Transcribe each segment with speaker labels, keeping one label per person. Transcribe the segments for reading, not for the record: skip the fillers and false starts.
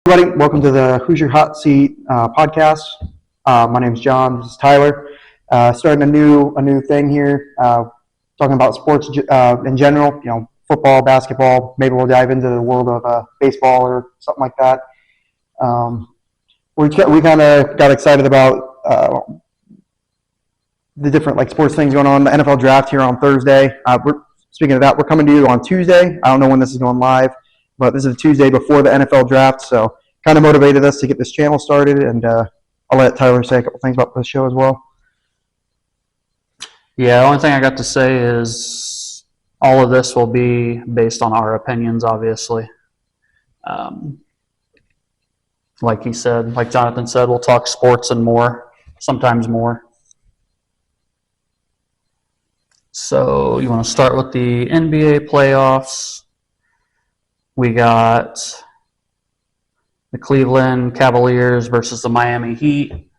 Speaker 1: Everybody, welcome to the Hoosier Hot Seat podcast. My name is John. This is Tyler. Starting a new thing here, talking about sports in general. You know, football, basketball. Maybe we'll dive into the world of baseball or something like that. We kind of got excited about the different sports things going on. The NFL draft here on Thursday. Speaking of that, we're coming to you on Tuesday. I don't know when this is going live, but this is Tuesday before the NFL draft, so kind of motivated us to get this channel started, and I'll let Tyler say a couple things about the show as well.
Speaker 2: Yeah, the only thing I got to say is all of this will be based on our opinions, obviously. Like he said, like Jonathan said, we'll talk sports and more, sometimes more. So you want to start with the NBA playoffs. We got the Cleveland Cavaliers versus the Miami Heat.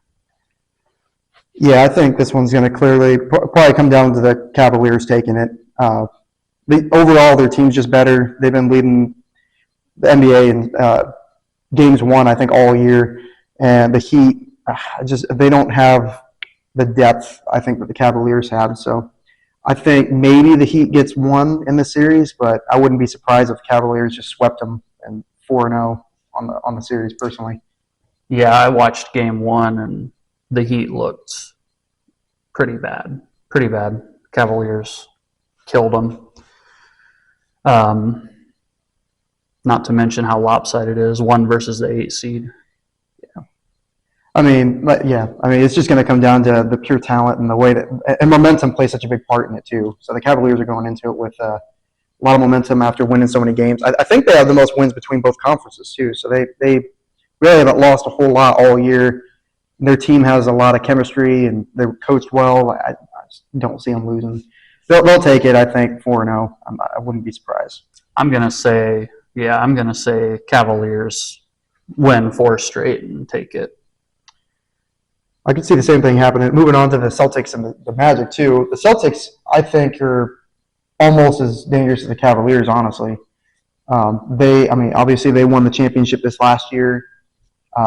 Speaker 1: Yeah, I think this one's going to probably come down to the Cavaliers taking it. Overall, their team's just better. They've been leading the NBA in games won, I think, all year. And the Heat, they don't have the depth, I think, that the Cavaliers have. So I think maybe the Heat gets one in the series, but I wouldn't be surprised if the Cavaliers just swept them and 4-0 on the series personally.
Speaker 2: Yeah, I watched game one, and the Heat looked pretty bad. Pretty bad. Cavaliers killed them. Not to mention how lopsided it is, 1 versus the 8 seed.
Speaker 1: I mean, it's just going to come down to the pure talent and the way and momentum plays such a big part in it too. So the Cavaliers are going into it with a lot of momentum after winning so many games. I think they have the most wins between both conferences too. So they really haven't lost a whole lot all year. Their team has a lot of chemistry and they're coached well. I just don't see them losing. They'll take it, I think, 4-0. I wouldn't be surprised.
Speaker 2: I'm gonna say Cavaliers win 4 straight and take it.
Speaker 1: I could see the same thing happening. Moving on to the Celtics and the Magic too. The Celtics, I think, are almost as dangerous as the Cavaliers, honestly. Obviously they won the championship this last year.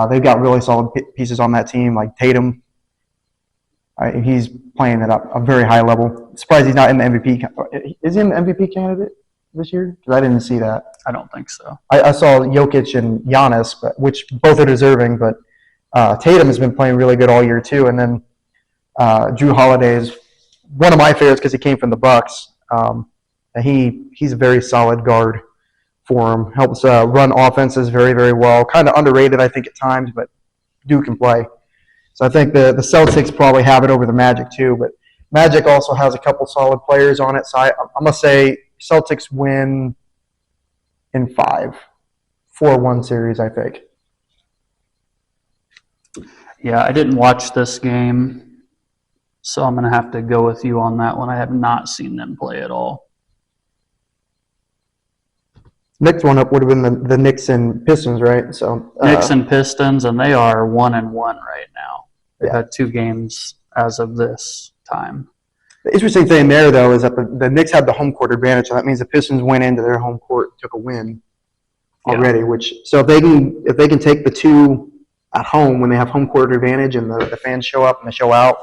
Speaker 1: They've got really solid pieces on that team, like Tatum. He's playing at a very high level. Surprised he's not in the MVP. Is he an MVP candidate this year? Because I didn't see that.
Speaker 2: I don't think so.
Speaker 1: I saw Jokic and Giannis, which both are deserving, but Tatum has been playing really good all year too. And then Drew Holiday is one of my favorites because he came from the Bucks. And he's a very solid guard for him. Helps run offenses very, very well. Kind of underrated, I think, at times, but Duke can play. So I think the Celtics probably have it over the Magic too. But Magic also has a couple solid players on it. So I'm going to say Celtics win in 5. 4-1 series, I think.
Speaker 2: Yeah, I didn't watch this game, so I'm going to have to go with you on that one. I have not seen them play at all.
Speaker 1: Next one up would have been the Knicks and Pistons, right? So
Speaker 2: Knicks and Pistons, and they are 1-1 right now. They've had 2 games as of this time.
Speaker 1: The interesting thing there, though, is that the Knicks had the home court advantage, so that means the Pistons went into their home court and took a win already. Yeah. So if they can take the 2 at home when they have home court advantage and the fans show up and they show out,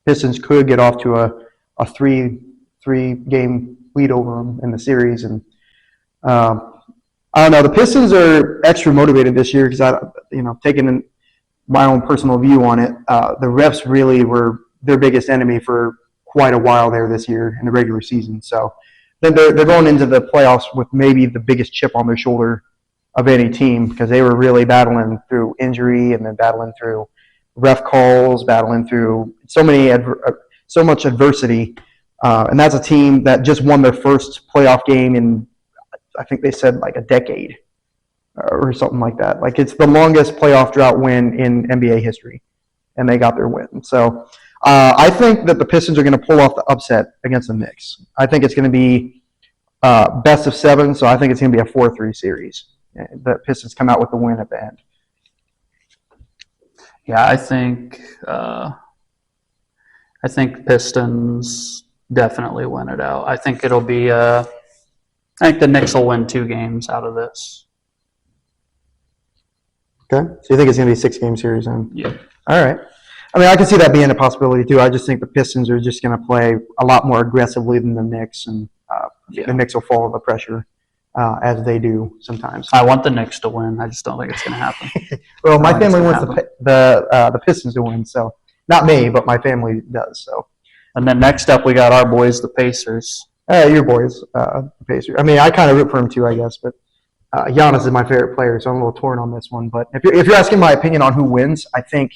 Speaker 1: Pistons could get off to a 3-game lead over them in the series. And I don't know, the Pistons are extra motivated this year because taking my own personal view on it, the refs really were their biggest enemy for quite a while there this year in the regular season. So then they're going into the playoffs with maybe the biggest chip on their shoulder of any team because they were really battling through injury and then battling through ref calls, battling through so much adversity. And that's a team that just won their first playoff game in, I think they said, a decade or something like that. It's the longest playoff drought win in NBA history, and they got their win. So I think that the Pistons are going to pull off the upset against the Knicks. I think it's going to be best of 7, so I think it's going to be a 4-3 series. The Pistons come out with the win at the end.
Speaker 2: Yeah, I think Pistons definitely win it out. I think it'll be I think the Knicks will win 2 games out of this.
Speaker 1: Okay. So you think it's going to be a 6-game series then?
Speaker 2: Yeah.
Speaker 1: All right. I mean, I can see that being a possibility too. I just think the Pistons are just going to play a lot more aggressively than the Knicks, and the Knicks will fall under pressure as they do sometimes.
Speaker 2: I want the Knicks to win. I just don't think it's going to happen.
Speaker 1: Well, my family wants the Pistons to win, so not me, but my family does. So.
Speaker 2: And then next up, we got our boys, the Pacers.
Speaker 1: Your boys, the Pacers. I mean, I kind of root for them too, I guess, but Giannis is my favorite player, so I'm a little torn on this one. But if you're asking my opinion on who wins, I think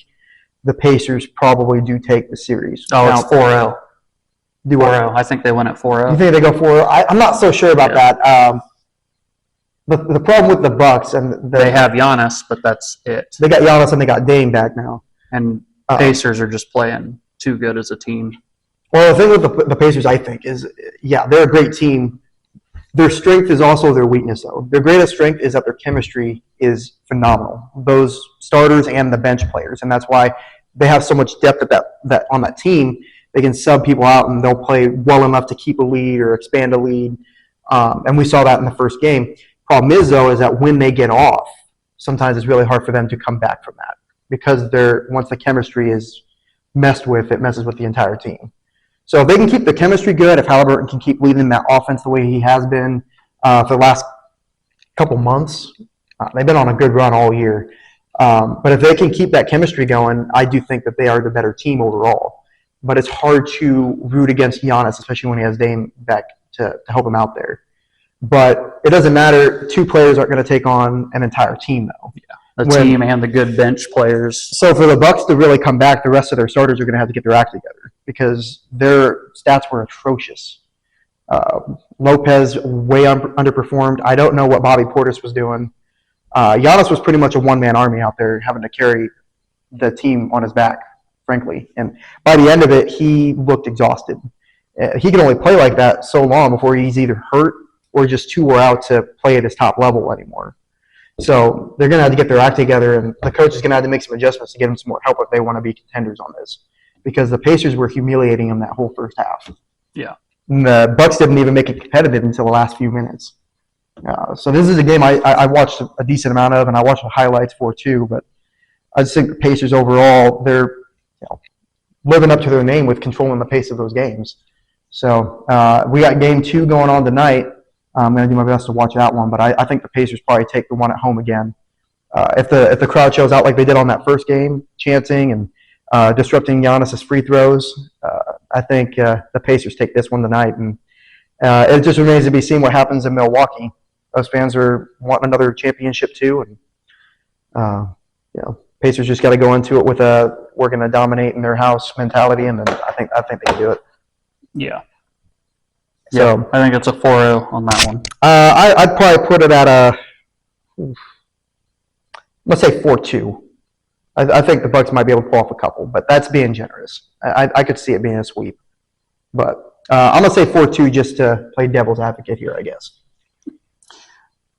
Speaker 1: the Pacers probably do take the series.
Speaker 2: Oh, now, it's 4-0.
Speaker 1: Do
Speaker 2: 4-0. I think they win at 4-0.
Speaker 1: You think they go 4-0? I'm not so sure about that. The problem with the Bucks and
Speaker 2: they have Giannis, but that's it.
Speaker 1: They got Giannis and they got Dame back now.
Speaker 2: And Pacers are just playing too good as a team.
Speaker 1: Well, the thing with the Pacers, I think, is, yeah, they're a great team. Their strength is also their weakness, though. Their greatest strength is that their chemistry is phenomenal, those starters and the bench players, and that's why they have so much depth at that on that team. They can sub people out, and they'll play well enough to keep a lead or expand a lead, and we saw that in the first game. Problem is, though, is that when they get off, sometimes it's really hard for them to come back from that because once the chemistry is messed with, it messes with the entire team. So if they can keep the chemistry good, if Halliburton can keep leading that offense the way he has been for the last couple months, they've been on a good run all year. But if they can keep that chemistry going, I do think that they are the better team overall. But it's hard to root against Giannis, especially when he has Dame back to help him out there. But it doesn't matter. 2 players aren't going to take on an entire team, though.
Speaker 2: Yeah. The team and the good bench players.
Speaker 1: So for the Bucks to really come back, the rest of their starters are going to have to get their act together because their stats were atrocious. Lopez way underperformed. I don't know what Bobby Portis was doing. Giannis was pretty much a one-man army out there having to carry the team on his back, frankly. And by the end of it, he looked exhausted. He can only play like that so long before he's either hurt or just too wore out to play at his top level anymore. So they're going to have to get their act together, and the coach is going to have to make some adjustments to give them some more help if they want to be contenders on this. Because the Pacers were humiliating them that whole first half.
Speaker 2: Yeah.
Speaker 1: And the Bucks didn't even make it competitive until the last few minutes. So this is a game I watched a decent amount of, and I watched the highlights for too. But I just think the Pacers overall, they're living up to their name with controlling the pace of those games. So we got game 2 going on tonight. I'm going to do my best to watch that one, but I think the Pacers probably take the one at home again. If the crowd shows out like they did on that first game, chanting and disrupting Giannis' free throws, I think the Pacers take this one tonight. And it just remains to be seen what happens in Milwaukee. Those fans are wanting another championship too, and Pacers just got to go into it with we're going to dominate in their house mentality, and then I think they can do it.
Speaker 2: Yeah.
Speaker 1: So
Speaker 2: I think it's a 4-0 on that one.
Speaker 1: I'd probably put it at let's say 4-2. I think the Bucks might be able to pull off a couple, but that's being generous. I could see it being a sweep. But I'm going to say 4-2 just to play devil's advocate here, I guess.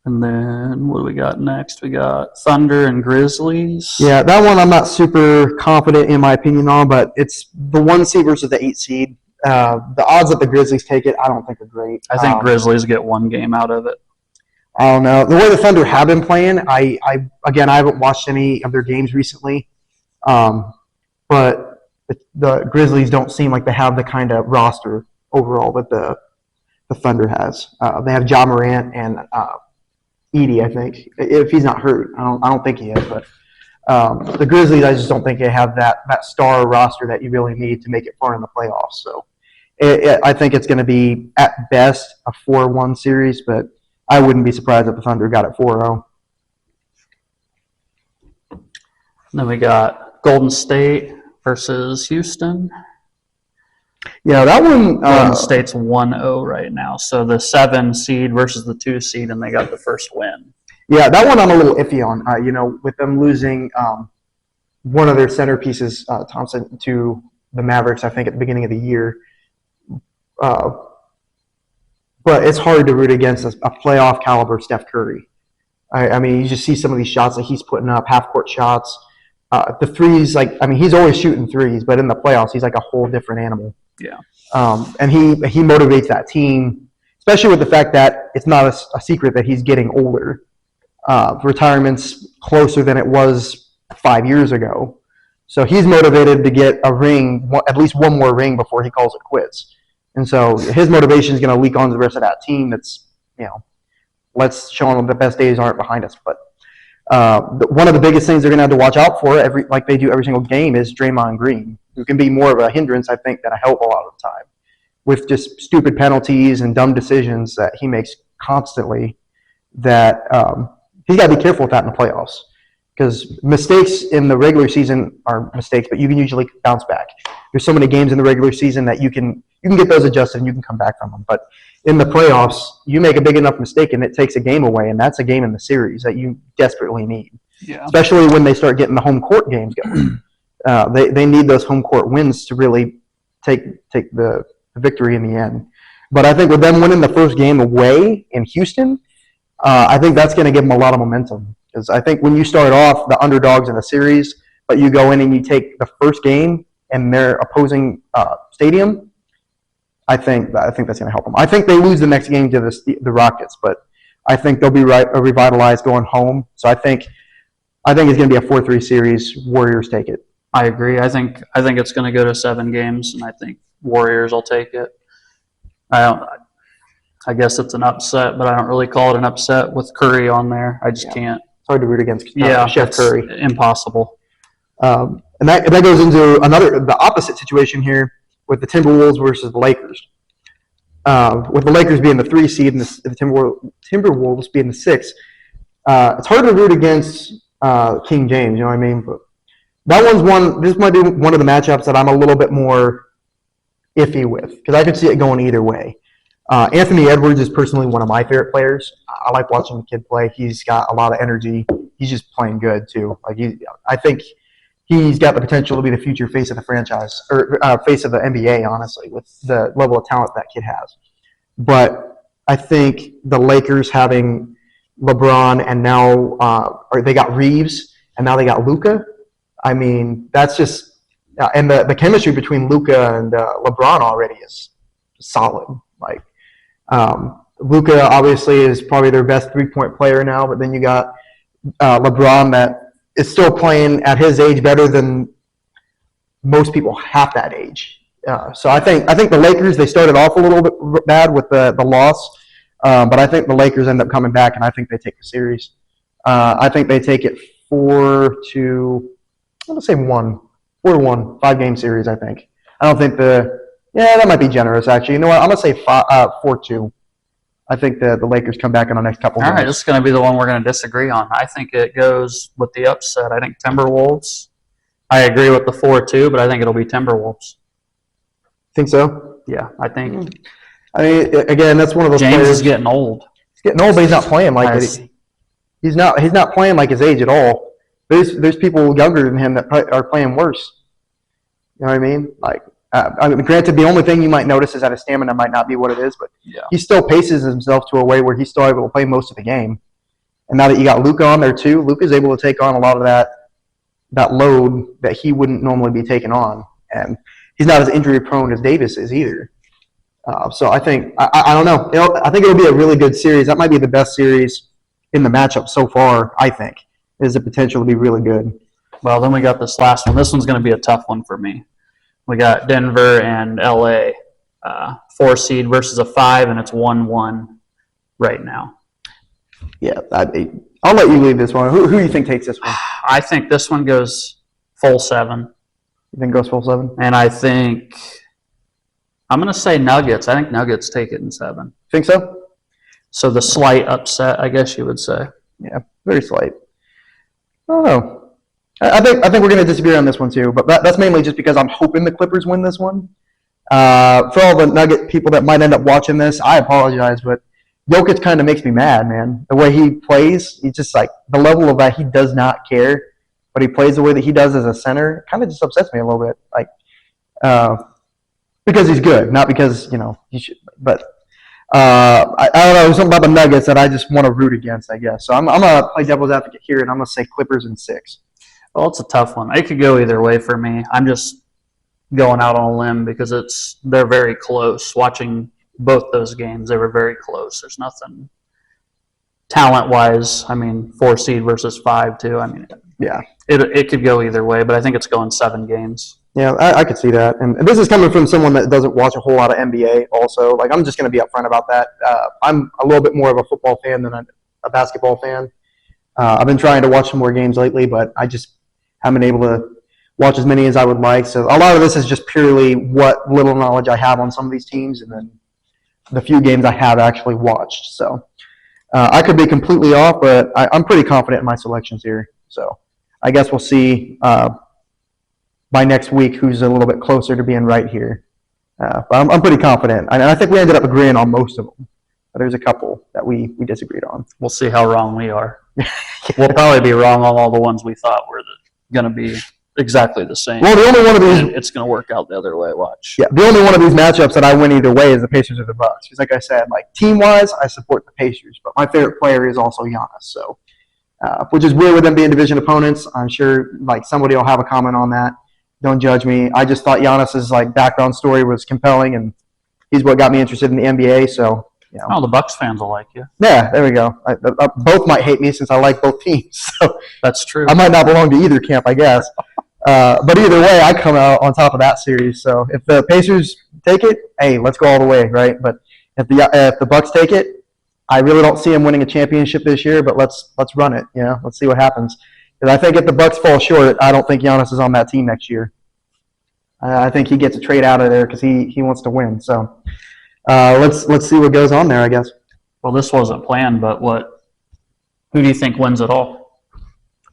Speaker 2: And then what do we got next? We got Thunder and Grizzlies.
Speaker 1: Yeah, that one I'm not super confident in my opinion on, but it's the 1 seed versus the 8 seed. The odds that the Grizzlies take it, I don't think are great.
Speaker 2: I think Grizzlies get 1 game out of it.
Speaker 1: I don't know. The way the Thunder have been playing, I haven't watched any of their games recently, but the Grizzlies don't seem like they have the kind of roster overall that the Thunder has. They have Ja Morant and Edey, I think, if he's not hurt. I don't think he is, but the Grizzlies, I just don't think they have that star roster that you really need to make it far in the playoffs. So I think it's going to be, at best, a 4-1 series, but I wouldn't be surprised if the Thunder got it 4-0.
Speaker 2: Then we got Golden State versus Houston.
Speaker 1: Yeah, that one.
Speaker 2: Golden State's 1-0 right now. So the 7 seed versus the 2 seed, and they got the first win.
Speaker 1: Yeah, that one I'm a little iffy on. With them losing one of their centerpieces, Thompson, to the Mavericks, I think, at the beginning of the year. But it's hard to root against a playoff caliber Steph Curry. I mean, you just see some of these shots that he's putting up, half-court shots. The threes, he's always shooting threes, but in the playoffs, he's like a whole different animal.
Speaker 2: Yeah.
Speaker 1: And he motivates that team, especially with the fact that it's not a secret that he's getting older. Retirement's closer than it was 5 years ago. So he's motivated to get a ring, at least one more ring before he calls it quits. And so his motivation is going to leak on to the rest of that team. That's, let's show them the best days aren't behind us. But one of the biggest things they're going to have to watch out for, like they do every single game, is Draymond Green, who can be more of a hindrance, I think, than a help a lot of the time, with just stupid penalties and dumb decisions that he makes constantly. That he's got to be careful with that in the playoffs, because mistakes in the regular season are mistakes, but you can usually bounce back. There's so many games in the regular season that you can get those adjusted and you can come back from them. But in the playoffs, you make a big enough mistake and it takes a game away, and that's a game in the series that you desperately need.
Speaker 2: Yeah.
Speaker 1: Especially when they start getting the home court games going. They need those home court wins to really take the victory in the end. But I think with them winning the first game away in Houston, I think that's going to give them a lot of momentum. Because I think when you start off the underdogs in a series, but you go in and you take the first game in their opposing stadium, I think that's going to help them. I think they lose the next game to the Rockets, but I think they'll be revitalized going home. So I think it's going to be a 4-3 series. Warriors take it.
Speaker 2: I agree. I think it's going to go to 7 games, and I think Warriors will take it. I guess it's an upset, but I don't really call it an upset with Curry on there. I just can't.
Speaker 1: It's hard to root against Chef Curry.
Speaker 2: Impossible.
Speaker 1: And that goes into the opposite situation here with the Timberwolves versus the Lakers. With the Lakers being the 3 seed and the Timberwolves being the 6, it's hard to root against King James. You know what I mean? But that one's one. This might be one of the matchups that I'm a little bit more iffy with, because I could see it going either way. Anthony Edwards is personally one of my favorite players. I like watching the kid play. He's got a lot of energy. He's just playing good too. I think he's got the potential to be the future face of the franchise, or face of the NBA, honestly, with the level of talent that kid has. But I think the Lakers having LeBron and now or they got Reeves and now they got Luka. I mean, that's just and the chemistry between Luka and LeBron already is solid. Like Luka obviously is probably their best 3-point player now, but then you got LeBron that is still playing at his age better than most people half that age. So I think the Lakers, they started off a little bit bad with the loss, but I think the Lakers end up coming back, and I think they take the series. I think they take it 4-1, 5-game series. I think. I don't think that might be generous actually. You know what? I'm gonna say 4-2. I think the Lakers come back in the next couple.
Speaker 2: All right, this is going to be the one we're going to disagree on. I think it goes with the upset. I think Timberwolves. I agree with the 4-2, but I think it'll be Timberwolves.
Speaker 1: Think so?
Speaker 2: Yeah, I think.
Speaker 1: I mean, again, that's one of those.
Speaker 2: James
Speaker 1: players.
Speaker 2: is getting old.
Speaker 1: He's getting old, but he's not playing like it. He's not playing like his age at all. There's people younger than him that are playing worse. You know what I mean? Like. I mean, granted, the only thing you might notice is that his stamina might not be what it is, but he still paces himself to a way where he's still able to play most of the game. And now that you got Luka on there too, Luka's able to take on a lot of that load that he wouldn't normally be taking on, and he's not as injury prone as Davis is either. So I think I don't know. I think it'll be a really good series. That might be the best series in the matchup so far. I think it has the potential to be really good.
Speaker 2: Well, then we got this last one. This one's going to be a tough one for me. We got Denver and LA, 4 seed versus a 5, and it's 1-1 right now.
Speaker 1: Yeah, I'll let you lead this one. Who do you think takes this one?
Speaker 2: I think this one goes full 7.
Speaker 1: You think it goes full 7?
Speaker 2: And I think I'm going to say Nuggets. I think Nuggets take it in 7.
Speaker 1: Think so?
Speaker 2: So the slight upset, I guess you would say.
Speaker 1: Yeah, very slight. I don't know. I think we're going to disagree on this one too, but that's mainly just because I'm hoping the Clippers win this one. For all the Nugget people that might end up watching this, I apologize, but Jokic kind of makes me mad, man. The way he plays, he's just like the level of that he does not care, but he plays the way that he does as a center. Kind of just upsets me a little bit, like because he's good, not because he should. But I don't know. There's something about the Nuggets that I just want to root against, I guess. So I'm gonna play devil's advocate here, and I'm gonna say Clippers in 6.
Speaker 2: Well, it's a tough one. It could go either way for me. I'm just going out on a limb because they're very close. Watching both those games, they were very close. There's nothing talent-wise, I mean, 4 seed versus 5 too. I mean,
Speaker 1: Yeah.
Speaker 2: it could go either way, but I think it's going 7 games.
Speaker 1: Yeah, I could see that. And this is coming from someone that doesn't watch a whole lot of NBA also. Like, I'm just going to be upfront about that. I'm a little bit more of a football fan than a basketball fan. I've been trying to watch some more games lately, but I just haven't been able to watch as many as I would like. So a lot of this is just purely what little knowledge I have on some of these teams and then the few games I have actually watched. So I could be completely off, but I'm pretty confident in my selections here. So I guess we'll see by next week who's a little bit closer to being right here. But I'm pretty confident. And I think we ended up agreeing on most of them. But there's a couple that we disagreed on.
Speaker 2: We'll see how wrong we are. We'll probably be wrong on all the ones we thought were going to be exactly the same.
Speaker 1: Well, the only one of these,
Speaker 2: it's going to work out the other way. Watch.
Speaker 1: Yeah, the only one of these matchups that I win either way is the Pacers or the Bucks. Because, like I said, like team-wise, I support the Pacers, but my favorite player is also Giannis. So, which is weird with them being division opponents. I'm sure like somebody will have a comment on that. Don't judge me. I just thought Giannis's like background story was compelling, and he's what got me interested in the NBA. So. Yeah.
Speaker 2: Oh, the Bucks fans will like you.
Speaker 1: Yeah, there we go. Both might hate me since I like both teams. So
Speaker 2: that's true.
Speaker 1: I might not belong to either camp, I guess. But either way, I come out on top of that series. So if the Pacers take it, hey, let's go all the way, right? But if the Bucks take it, I really don't see them winning a championship this year. But let's run it. You know, let's see what happens. Because I think if the Bucks fall short, I don't think Giannis is on that team next year. I think he gets a trade out of there because he wants to win. So. Let's see what goes on there, I guess.
Speaker 2: Well, this wasn't planned, but who do you think wins it all?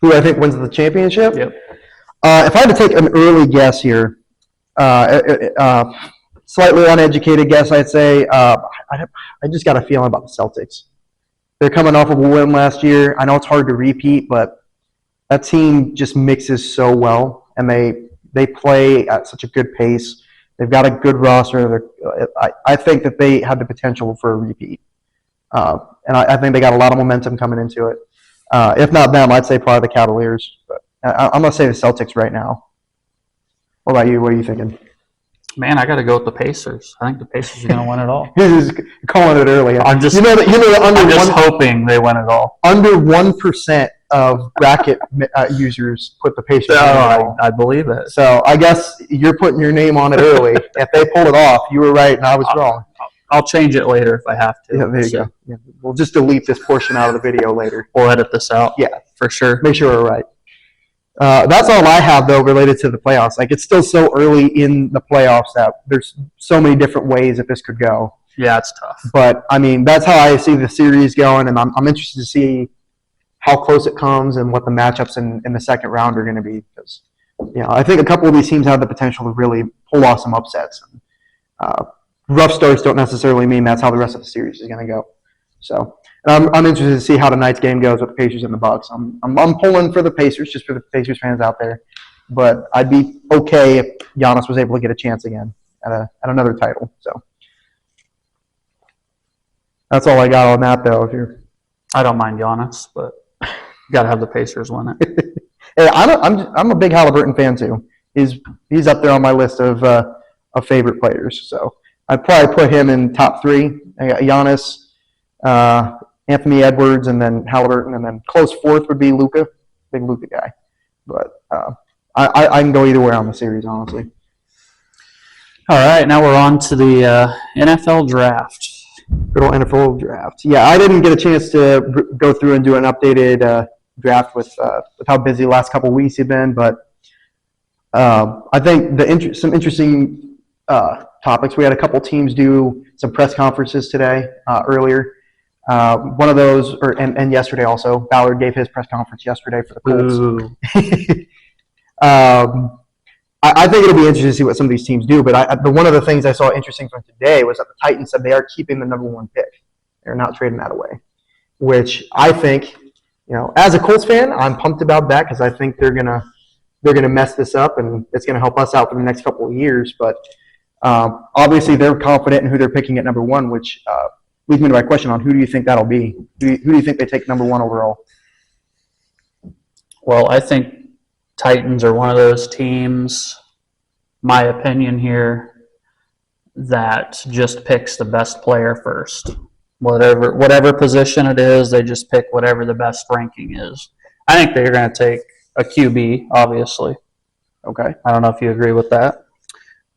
Speaker 1: Who I think wins the championship?
Speaker 2: Yep.
Speaker 1: If I had to take an early guess here, slightly uneducated guess, I'd say I just got a feeling about the Celtics. They're coming off of a win last year. I know it's hard to repeat, but that team just mixes so well, and they play at such a good pace. They've got a good roster. I think that they have the potential for a repeat. And I think they got a lot of momentum coming into it. If not them, I'd say probably the Cavaliers. But I'm going to say the Celtics right now. What about you? What are you thinking?
Speaker 2: Man, I got to go with the Pacers. I think the Pacers are going to win it all.
Speaker 1: You're just calling it early.
Speaker 2: I'm just hoping they win it all.
Speaker 1: Under 1% of bracket users put the Pacers.
Speaker 2: I believe it.
Speaker 1: So I guess you're putting your name on it early. If they pulled it off, you were right and I was wrong.
Speaker 2: I'll change it later if I have to.
Speaker 1: Yeah, there you go. Yeah. We'll just delete this portion out of the video later.
Speaker 2: We'll edit this out.
Speaker 1: Yeah,
Speaker 2: for sure.
Speaker 1: Make sure we're right. That's all I have, though, related to the playoffs. Like, it's still so early in the playoffs that there's so many different ways that this could go.
Speaker 2: Yeah, it's tough.
Speaker 1: But, I mean, that's how I see the series going, and I'm interested to see how close it comes and what the matchups in the second round are going to be. Because, you know, I think a couple of these teams have the potential to really pull off some upsets. Rough starts don't necessarily mean that's how the rest of the series is going to go. So, I'm interested to see how tonight's game goes with the Pacers and the Bucks. I'm pulling for the Pacers, just for the Pacers fans out there. But I'd be okay if Giannis was able to get a chance again at another title. So that's all I got on that, though.
Speaker 2: I don't mind Giannis, but you got to have the Pacers win it.
Speaker 1: Hey, I'm a big Halliburton fan too. He's up there on my list of favorite players. So I'd probably put him in top 3. I got Giannis. Anthony Edwards, and then Halliburton, and then close fourth would be Luka. Big Luka guy. But I can go either way on the series, honestly.
Speaker 2: All right, now we're on to the NFL draft.
Speaker 1: Good old NFL draft. Yeah, I didn't get a chance to go through and do an updated draft with how busy the last couple of weeks have been, but I think some interesting topics. We had a couple teams do some press conferences today, earlier. One of those, and yesterday also, Ballard gave his press conference yesterday for the Colts. I think it'll be interesting to see what some of these teams do, but one of the things I saw interesting from today was that the Titans said they are keeping the number 1 pick. They're not trading that away, which I think, you know, as a Colts fan, I'm pumped about that because I think they're gonna mess this up and it's gonna help us out for the next couple of years. But obviously, they're confident in who they're picking at number 1, which leads me to my question on who do you think that'll be? Who do you think they take number 1 overall?
Speaker 2: Well, I think Titans are one of those teams, my opinion here, that just picks the best player first. Whatever position it is, they just pick whatever the best ranking is. I think they're going to take a QB, obviously.
Speaker 1: Okay.
Speaker 2: I don't know if you agree with that.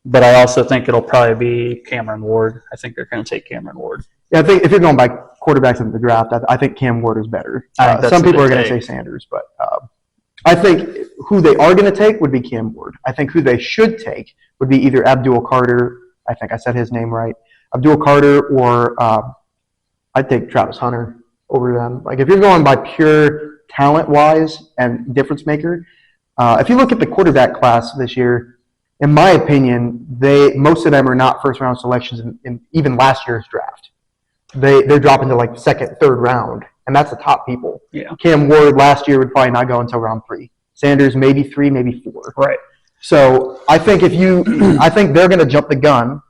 Speaker 2: But I also think it'll probably be Cameron Ward. I think they're going to take Cameron Ward.
Speaker 1: Yeah, I think if you're going by quarterbacks in the draft, I think Cam Ward is better.
Speaker 2: I think that's
Speaker 1: some
Speaker 2: who
Speaker 1: people
Speaker 2: they
Speaker 1: are going to say
Speaker 2: take.
Speaker 1: Sanders, but I think who they are going to take would be Cam Ward. I think who they should take would be either Abdul Carter. I think I said his name right. Abdul Carter, or I'd take Travis Hunter over them. Like if you're going by pure talent-wise and difference maker, if you look at the quarterback class this year, in my opinion, most of them are not first-round selections in even last year's draft. They're dropping to like second, third round, and that's the top people.
Speaker 2: Yeah.
Speaker 1: Cam Ward last year would probably not go until round 3. Sanders maybe 3, maybe 4.
Speaker 2: Right.
Speaker 1: So I think I think they're going to jump the gun.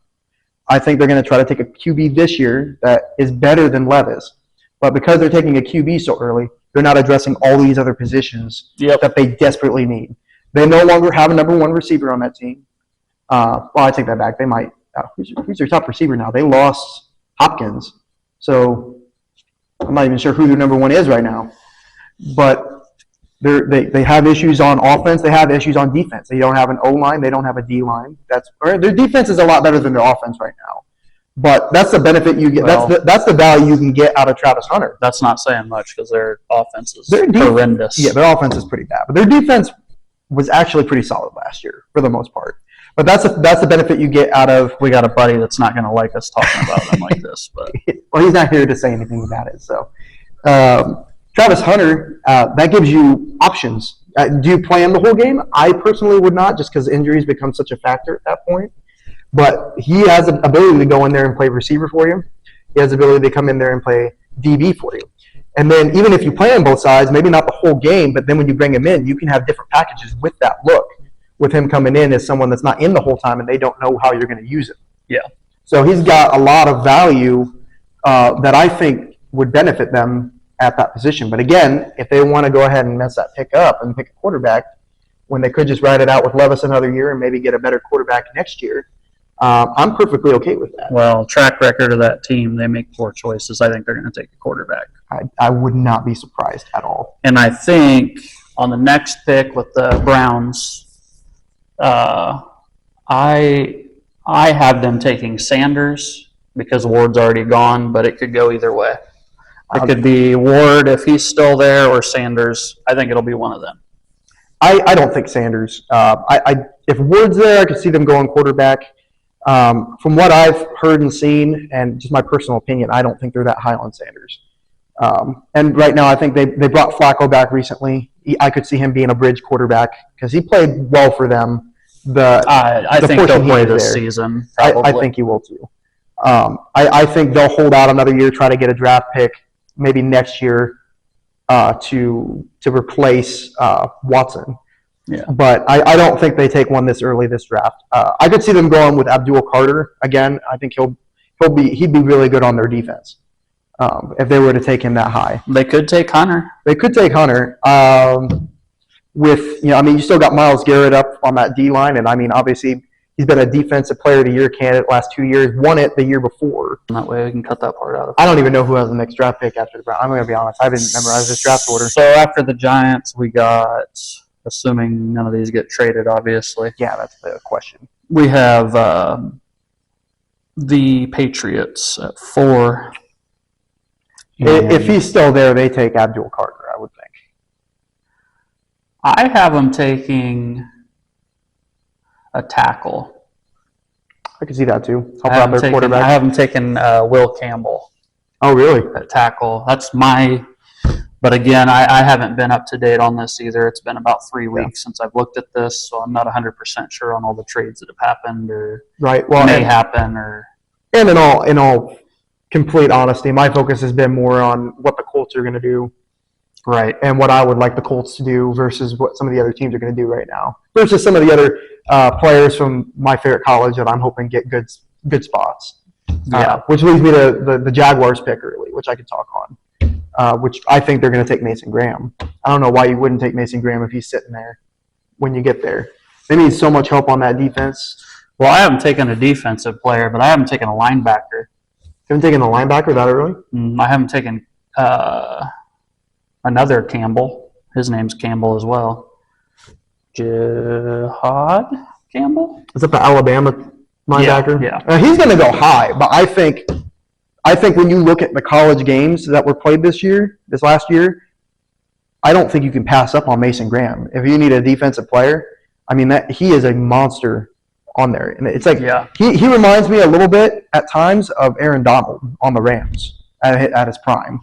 Speaker 1: I think they're going to try to take a QB this year that is better than Levis, but because they're taking a QB so early, they're not addressing all these other positions that they desperately need. They no longer have a number 1 receiver on that team. Well, I take that back. They might. Who's their top receiver now? They lost Hopkins, so I'm not even sure who their number 1 is right now. But they have issues on offense. They have issues on defense. They don't have an O line. They don't have a D line. Their defense is a lot better than their offense right now. But that's the benefit you get.
Speaker 2: Well,
Speaker 1: That's the value you can get out of Travis Hunter.
Speaker 2: That's not saying much because their offense is
Speaker 1: Their
Speaker 2: horrendous.
Speaker 1: Yeah, their offense is pretty bad, but their defense was actually pretty solid last year for the most part. But that's the benefit you get out of.
Speaker 2: We got a buddy that's not going to like us talking about them like this, but
Speaker 1: Well, he's not here to say anything about it. So, Travis Hunter, that gives you options. Do you play him the whole game? I personally would not, just because injuries become such a factor at that point. But he has the ability to go in there and play receiver for you. He has the ability to come in there and play DB for you. And then even if you play on both sides, maybe not the whole game, but then when you bring him in, you can have different packages with that look, with him coming in as someone that's not in the whole time and they don't know how you're going to use him.
Speaker 2: yeah.
Speaker 1: So he's got a lot of value that I think would benefit them at that position. But again, if they want to go ahead and mess that pick up and pick a quarterback when they could just ride it out with Levis another year and maybe get a better quarterback next year, I'm perfectly okay with that.
Speaker 2: Well, track record of that team, they make poor choices. I think they're going to take a quarterback.
Speaker 1: I would not be surprised at all.
Speaker 2: And I think on the next pick with the Browns, I have them taking Sanders because Ward's already gone, but it could go either way. It could be Ward if he's still there, or Sanders. I think it'll be one of them.
Speaker 1: I don't think Sanders. If Ward's there, I could see them going quarterback. From what I've heard and seen, and just my personal opinion, I don't think they're that high on Sanders. And right now, I think they brought Flacco back recently. I could see him being a bridge quarterback because he played well for them.
Speaker 2: I think they'll play this season.
Speaker 1: I think he will too. I think they'll hold out another year, try to get a draft pick maybe next year to replace Watson.
Speaker 2: Yeah.
Speaker 1: But I don't think they take one this early this draft. I could see them going with Abdul Carter again. I think he'd be really good on their defense if they were to take him that high.
Speaker 2: They could take Hunter.
Speaker 1: They could take Hunter. You still got Myles Garrett up on that D line, and I mean, obviously, he's been a defensive player of the year candidate last 2 years. Won it the year before.
Speaker 2: And that way we can cut that part out of it.
Speaker 1: I don't even know who has the next draft pick after the Browns. I'm going to be honest. I didn't memorize this draft order.
Speaker 2: So after the Giants, we got, assuming none of these get traded, obviously.
Speaker 1: Yeah, that's the question.
Speaker 2: We have the Patriots at 4.
Speaker 1: If he's still there, they take Abdul Carter, I would think.
Speaker 2: I have them taking a tackle.
Speaker 1: I can see that too. Help
Speaker 2: I
Speaker 1: out their quarterback.
Speaker 2: have them taking Will Campbell
Speaker 1: Oh, really?
Speaker 2: at tackle. That's my. But again, I haven't been up to date on this either. It's been about 3 weeks since I've looked at this, so I'm not 100% sure on all the trades that have happened or
Speaker 1: Right. Well,
Speaker 2: may happen.
Speaker 1: And in all complete honesty, my focus has been more on what the Colts are going to do,
Speaker 2: Right.
Speaker 1: and what I would like the Colts to do versus what some of the other teams are going to do right now, versus some of the other players from my favorite college that I'm hoping get good spots.
Speaker 2: Yeah.
Speaker 1: Which leads me to the Jaguars pick early, which I could talk on, which I think they're going to take Mason Graham. I don't know why you wouldn't take Mason Graham if he's sitting there when you get there. They need so much help on that defense.
Speaker 2: Well, I haven't taken a defensive player, but I haven't taken a linebacker.
Speaker 1: haven't taken the linebacker that early?
Speaker 2: I haven't taken another Campbell. His name's Campbell as well. Jihad Campbell?
Speaker 1: Is that the Alabama linebacker?
Speaker 2: Yeah.
Speaker 1: He's going to go high, but I think when you look at the college games that were played this last year, I don't think you can pass up on Mason Graham. If you need a defensive player, I mean, he is a monster on there. And it's like he reminds me a little bit at times of Aaron Donald on the Rams at his prime.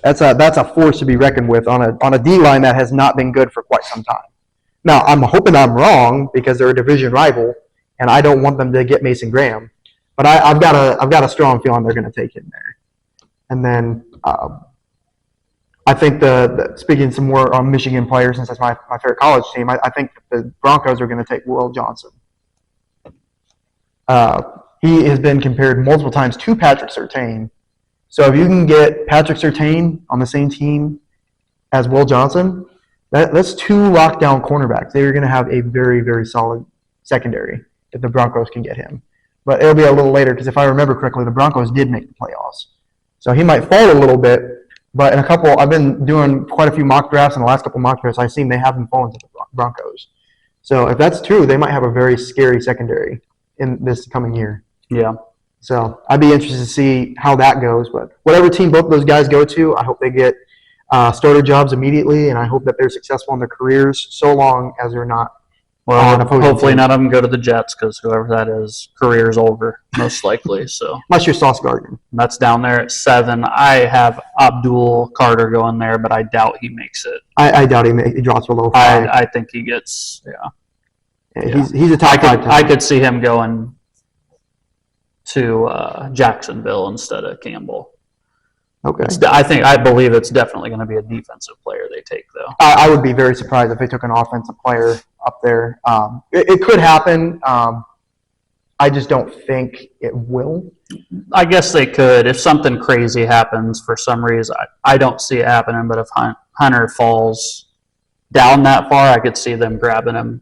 Speaker 1: That's a force to be reckoned with on a D-line that has not been good for quite some time. Now, I'm hoping I'm wrong because they're a division rival, and I don't want them to get Mason Graham. But I've got a strong feeling they're going to take him there. And then I think speaking some more on Michigan players, since that's my favorite college team, I think the Broncos are going to take Will Johnson. He has been compared multiple times to Patrick Surtain. So if you can get Patrick Surtain on the same team as Will Johnson, that's two lockdown cornerbacks. They're going to have a very, very solid secondary if the Broncos can get him. But it'll be a little later because if I remember correctly, the Broncos did make the playoffs. So he might fall a little bit, but I've been doing quite a few mock drafts in the last couple mock drafts. I've seen they haven't fallen to the Broncos. So if that's true, they might have a very scary secondary in this coming year.
Speaker 2: Yeah.
Speaker 1: So I'd be interested to see how that goes. But whatever team both of those guys go to, I hope they get starter jobs immediately, and I hope that they're successful in their careers so long as they're not.
Speaker 2: Well, hopefully none of them go to the Jets because whoever that is, career's over, most likely. So
Speaker 1: unless you're Sauce Gardner.
Speaker 2: That's down there at 7. I have Abdul Carter going there, but I doubt he makes it.
Speaker 1: I doubt he drops below 5.
Speaker 2: I think he gets,
Speaker 1: He's a top 5.
Speaker 2: I could see him going to Jacksonville instead of Campbell.
Speaker 1: Okay.
Speaker 2: I believe it's definitely going to be a defensive player they take, though.
Speaker 1: I would be very surprised if they took an offensive player up there. It could happen. I just don't think it will.
Speaker 2: I guess they could. If something crazy happens for some reason, I don't see it happening, but if Hunter falls down that far, I could see them grabbing him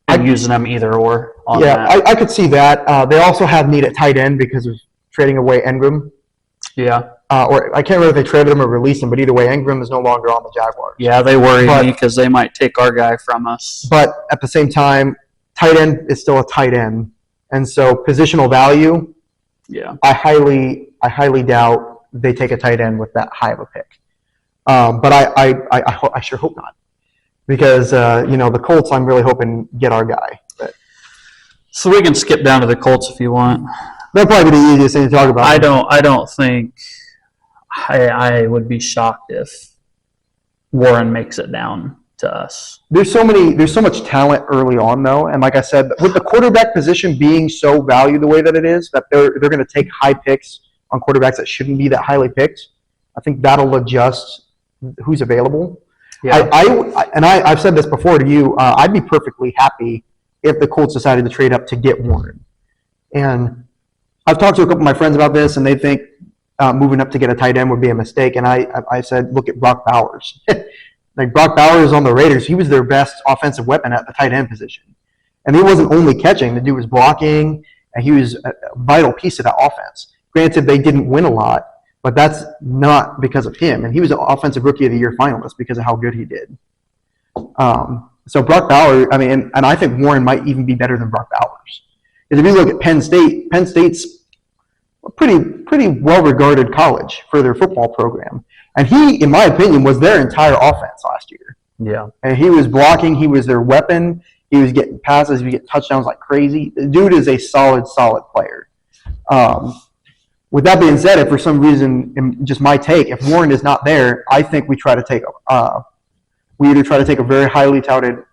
Speaker 2: and using him either or.
Speaker 1: I could see that. They also have need at tight end because of trading away Engram.
Speaker 2: Yeah.
Speaker 1: Or I can't remember if they traded him or released him, but either way, Engram is no longer on the Jaguars.
Speaker 2: Yeah, they worry me because they might take our guy from us.
Speaker 1: But at the same time, tight end is still a tight end, and so positional value.
Speaker 2: Yeah,
Speaker 1: I highly doubt they take a tight end with that high of a pick. But I sure hope not, because the Colts, I'm really hoping get our guy. But
Speaker 2: so we can skip down to the Colts if you want.
Speaker 1: That'll probably be the easiest thing to talk about.
Speaker 2: I don't think. I would be shocked if Warren makes it down to us.
Speaker 1: There's so much talent early on, though, and like I said, with the quarterback position being so valued the way that it is, that they're going to take high picks on quarterbacks that shouldn't be that highly picked. I think that'll adjust who's available. Yeah. I've said this before to you. I'd be perfectly happy if the Colts decided to trade up to get Warren, and I've talked to a couple of my friends about this, and they think moving up to get a tight end would be a mistake. And I said, look at Brock Bowers. Like Brock Bowers on the Raiders, he was their best offensive weapon at the tight end position. And he wasn't only catching, the dude was blocking, and he was a vital piece of that offense. Granted, they didn't win a lot, but that's not because of him. And he was an Offensive Rookie of the Year finalist because of how good he did. So Brock Bowers, and I think Warren might even be better than Brock Bowers. Because if you look at Penn State's a pretty well-regarded college for their football program. And he, in my opinion, was their entire offense last year.
Speaker 2: Yeah.
Speaker 1: And he was blocking. He was their weapon. He was getting passes. He was getting touchdowns like crazy. The dude is a solid player. With that being said, if for some reason, in just my take, if Warren is not there, I think we either try to take a very highly touted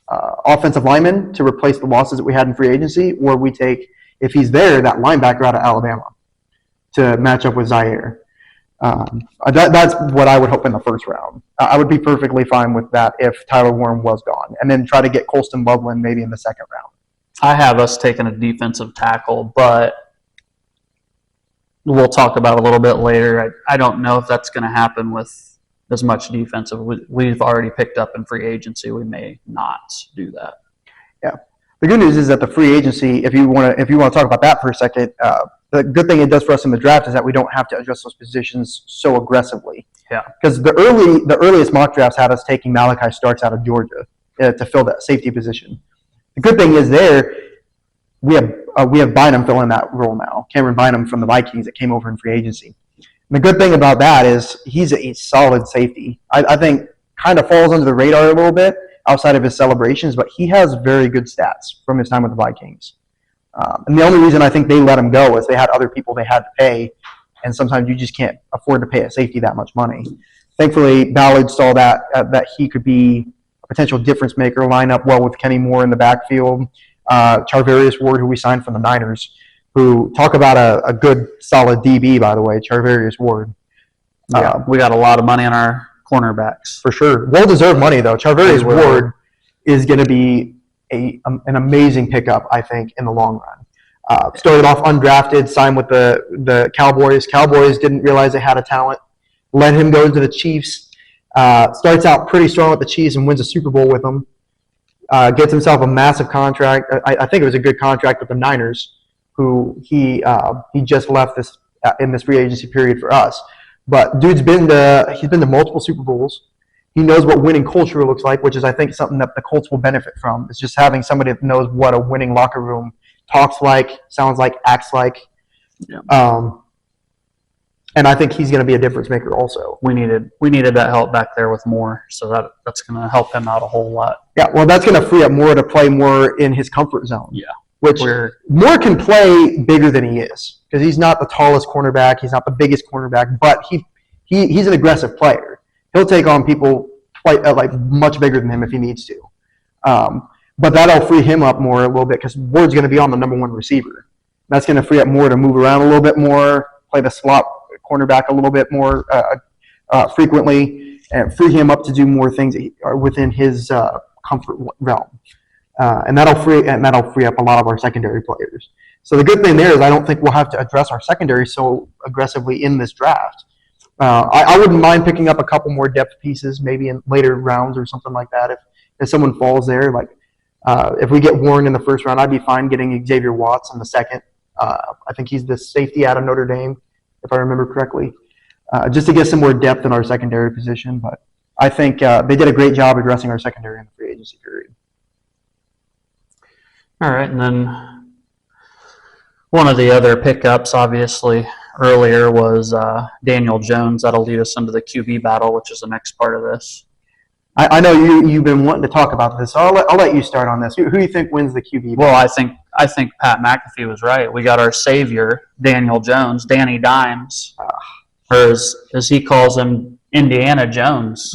Speaker 1: offensive lineman to replace the losses that we had in free agency, or we take, if he's there, that linebacker out of Alabama to match up with Zaire. That's what I would hope in the first round. I would be perfectly fine with that if Tyler Warren was gone, and then try to get Colston Loveland maybe in the second round.
Speaker 2: I have us taking a defensive tackle, but we'll talk about it a little bit later. I don't know if that's going to happen with as much defensive. We've already picked up in free agency. We may not do that.
Speaker 1: Yeah. The good news is that the free agency, if you want to talk about that for a second, the good thing it does for us in the draft is that we don't have to address those positions so aggressively.
Speaker 2: Yeah.
Speaker 1: Because the earliest mock drafts had us taking Malachi Starks out of Georgia to fill that safety position. The good thing is we have Bynum filling that role now. Cameron Bynum from the Vikings that came over in free agency. And the good thing about that is he's a solid safety. I think kind of falls under the radar a little bit outside of his celebrations, but he has very good stats from his time with the Vikings. And the only reason I think they let him go is they had other people they had to pay, and sometimes you just can't afford to pay a safety that much money. Thankfully, Ballard saw that he could be a potential difference maker, line up well with Kenny Moore in the backfield. Charvarius Ward, who we signed from the Niners, who talk about a good, solid DB, by the way, Charvarius Ward.
Speaker 2: Yeah, we got a lot of money on our cornerbacks.
Speaker 1: For sure. Well-deserved money, though. Charvarius Ward is going to be an amazing pickup, I think, in the long run. Started off undrafted, signed with the Cowboys. Cowboys didn't realize they had a talent. Let him go to the Chiefs. Starts out pretty strong with the Chiefs and wins a Super Bowl with them. Gets himself a massive contract. I think it was a good contract with the Niners, who he just left in this free agency period for us. But dude's been to multiple Super Bowls. He knows what winning culture looks like, which is, I think, something that the Colts will benefit from. It's just having somebody that knows what a winning locker room talks like, sounds like, acts like. Yeah. And I think he's going to be a difference maker also.
Speaker 2: We needed that help back there with Moore, so that's going to help him out a whole lot.
Speaker 1: Yeah, well, that's going to free up Moore to play more in his comfort zone.
Speaker 2: Yeah.
Speaker 1: Which Moore can play bigger than he is, because he's not the tallest cornerback, he's not the biggest cornerback, but he's an aggressive player. He'll take on people much bigger than him if he needs to. But that'll free him up more a little bit, because Ward's going to be on the number one receiver. That's going to free up Moore to move around a little bit more, play the slot cornerback a little bit more frequently, and free him up to do more things that are within his comfort realm. And that'll free up a lot of our secondary players. So the good thing there is I don't think we'll have to address our secondary so aggressively in this draft. I wouldn't mind picking up a couple more depth pieces, maybe in later rounds or something like that. If someone falls there, if we get Warren in the first round, I'd be fine getting Xavier Watts in the second. I think he's the safety out of Notre Dame, if I remember correctly, just to get some more depth in our secondary position. But I think they did a great job addressing our secondary in the free agency period.
Speaker 2: All right, and then one of the other pickups, obviously, earlier was Daniel Jones. That'll lead us into the QB battle, which is the next part of this.
Speaker 1: I know you've been wanting to talk about this, so I'll let you start on this. Who do you think wins the QB battle?
Speaker 2: Well, I think Pat McAfee was right. We got our savior, Daniel Jones, Danny Dimes, or as he calls him, Indiana Jones.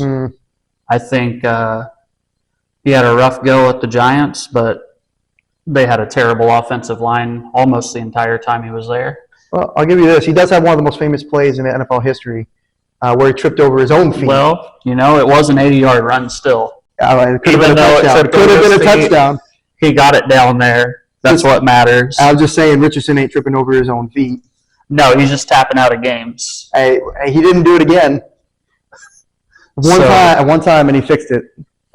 Speaker 2: I think he had a rough go at the Giants, but they had a terrible offensive line almost the entire time he was there.
Speaker 1: Well, I'll give you this. He does have one of the most famous plays in NFL history where he tripped over his own feet.
Speaker 2: Well, it was an 80-yard run still.
Speaker 1: It could have been a touchdown.
Speaker 2: He got it down there. That's what matters.
Speaker 1: I was just saying Richardson ain't tripping over his own feet.
Speaker 2: No, he's just tapping out of games.
Speaker 1: Hey, he didn't do it again. One time, and he fixed it.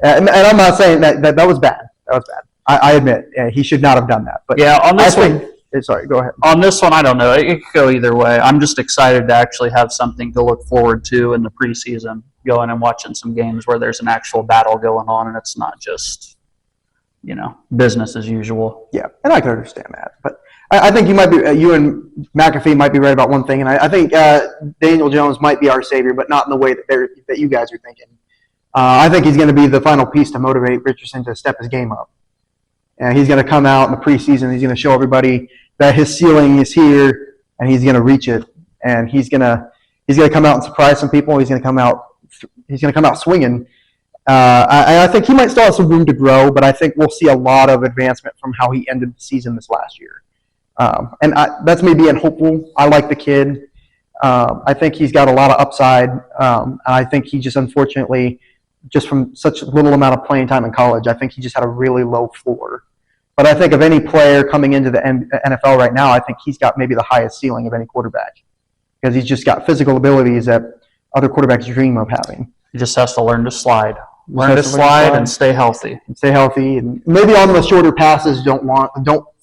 Speaker 1: And I'm not saying that was bad. That was bad. I admit he should not have done that. But
Speaker 2: yeah, on this one,
Speaker 1: sorry, go ahead.
Speaker 2: On this one, I don't know. It could go either way. I'm just excited to actually have something to look forward to in the preseason, going and watching some games where there's an actual battle going on, and it's not just, business as usual.
Speaker 1: Yeah, and I can understand that. But I think you and McAfee might be right about one thing, and I think Daniel Jones might be our savior, but not in the way that you guys are thinking. I think he's going to be the final piece to motivate Richardson to step his game up. And he's going to come out in the preseason. He's going to show everybody that his ceiling is here, and he's going to reach it. And he's going to come out and surprise some people. He's going to come out swinging. I think he might still have some room to grow, but I think we'll see a lot of advancement from how he ended the season this last year. And that's me being hopeful. I like the kid. I think he's got a lot of upside. And I think he just, unfortunately, just from such a little amount of playing time in college, I think he just had a really low floor. But I think of any player coming into the NFL right now, I think he's got maybe the highest ceiling of any quarterback, because he's just got physical abilities that other quarterbacks dream of having.
Speaker 2: He just has to learn to slide. Learn to slide and stay healthy.
Speaker 1: And maybe on the shorter passes, don't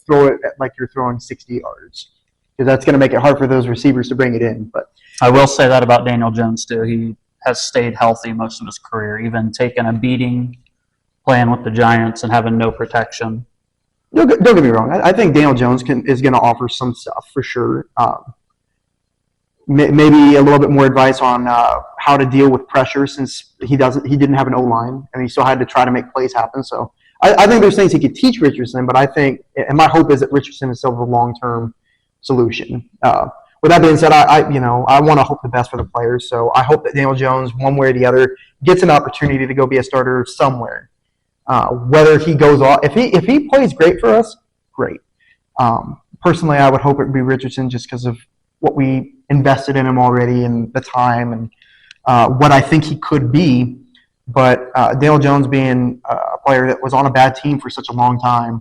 Speaker 1: throw it like you're throwing 60 yards. because that's going to make it hard for those receivers to bring it in. But
Speaker 2: I will say that about Daniel Jones too. He has stayed healthy most of his career, even taking a beating, playing with the Giants and having no protection.
Speaker 1: don't get me wrong. I think Daniel Jones is going to offer some stuff for sure. Maybe a little bit more advice on how to deal with pressure, since he didn't have an O-line and he still had to try to make plays happen. So I think there's things he could teach Richardson, but I think, and my hope is that Richardson is still the long-term solution. With that being said, I want to hope the best for the players. So I hope that Daniel Jones, one way or the other, gets an opportunity to go be a starter somewhere. Whether he goes off, if he plays great for us, great. Personally, I would hope it would be Richardson, just because of what we invested in him already and the time and what I think he could be. But Daniel Jones being a player that was on a bad team for such a long time,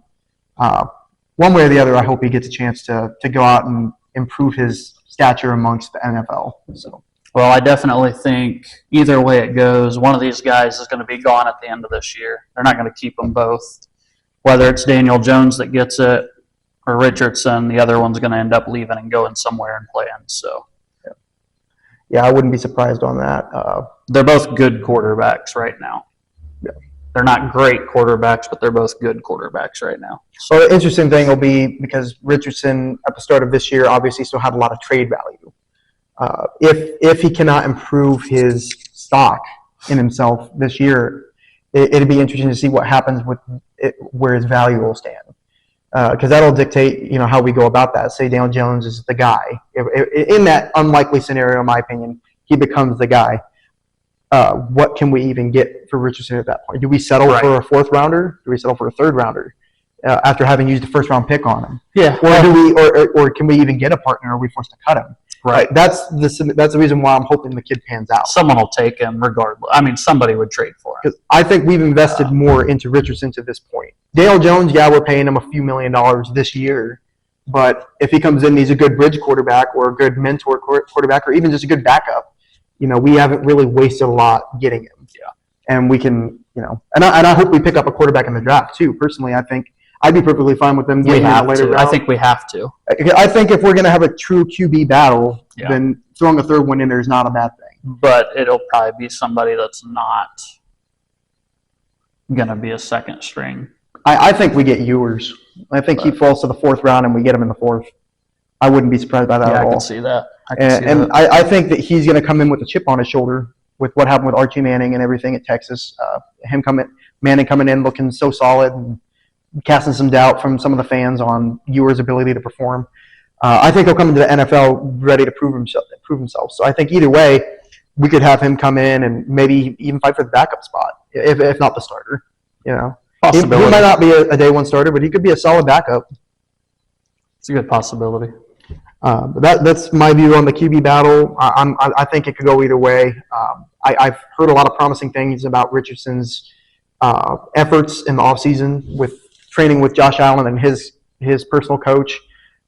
Speaker 1: one way or the other, I hope he gets a chance to go out and improve his stature amongst the NFL. So,
Speaker 2: well, I definitely think either way it goes, one of these guys is going to be gone at the end of this year. They're not going to keep them both. Whether it's Daniel Jones that gets it or Richardson, the other one's going to end up leaving and going somewhere and playing. So,
Speaker 1: yeah, I wouldn't be surprised on that.
Speaker 2: They're both good quarterbacks right now.
Speaker 1: Yeah.
Speaker 2: They're not great quarterbacks, but they're both good quarterbacks right now.
Speaker 1: So the interesting thing will be, because Richardson at the start of this year obviously still had a lot of trade value. If he cannot improve his stock in himself this year, it'd be interesting to see what happens with it, where his value will stand. Because that'll dictate, how we go about that. Say Daniel Jones is the guy. In that unlikely scenario, in my opinion, he becomes the guy. What can we even get for Richardson at that point? Do we settle for a fourth rounder? Do we settle for a third rounder after having used a first round pick on him?
Speaker 2: Yeah.
Speaker 1: Or can we even get a partner? Or are we forced to cut him?
Speaker 2: Right.
Speaker 1: That's the reason why I'm hoping the kid pans out.
Speaker 2: Someone will take him regardless. I mean, somebody would trade for him.
Speaker 1: Because I think we've invested more into Richardson to this point. Daniel Jones, yeah, we're paying him a few $1 million this year. But if he comes in and he's a good bridge quarterback or a good mentor quarterback or even just a good backup, we haven't really wasted a lot getting him.
Speaker 2: Yeah.
Speaker 1: And we can, and I hope we pick up a quarterback in the draft too. Personally, I think I'd be perfectly fine with them getting a later round.
Speaker 2: I think we have to.
Speaker 1: I think if we're going to have a true QB battle, then throwing a third one in there is not a bad thing.
Speaker 2: But it'll probably be somebody that's not going to be a second string.
Speaker 1: I think we get Ewers. I think he falls to the fourth round and we get him in the fourth. I wouldn't be surprised by that at all.
Speaker 2: I can see that.
Speaker 1: I think that he's going to come in with a chip on his shoulder with what happened with Archie Manning and everything at Texas. Manning coming in looking so solid and casting some doubt from some of the fans on Ewers' ability to perform. I think he'll come into the NFL ready to prove himself. So I think either way, we could have him come in and maybe even fight for the backup spot, if not the starter.
Speaker 2: Possibility.
Speaker 1: He might not be a day one starter, but he could be a solid backup.
Speaker 2: It's a good possibility.
Speaker 1: But that's my view on the QB battle. I think it could go either way. I've heard a lot of promising things about Richardson's efforts in the offseason with training with Josh Allen and his personal coach.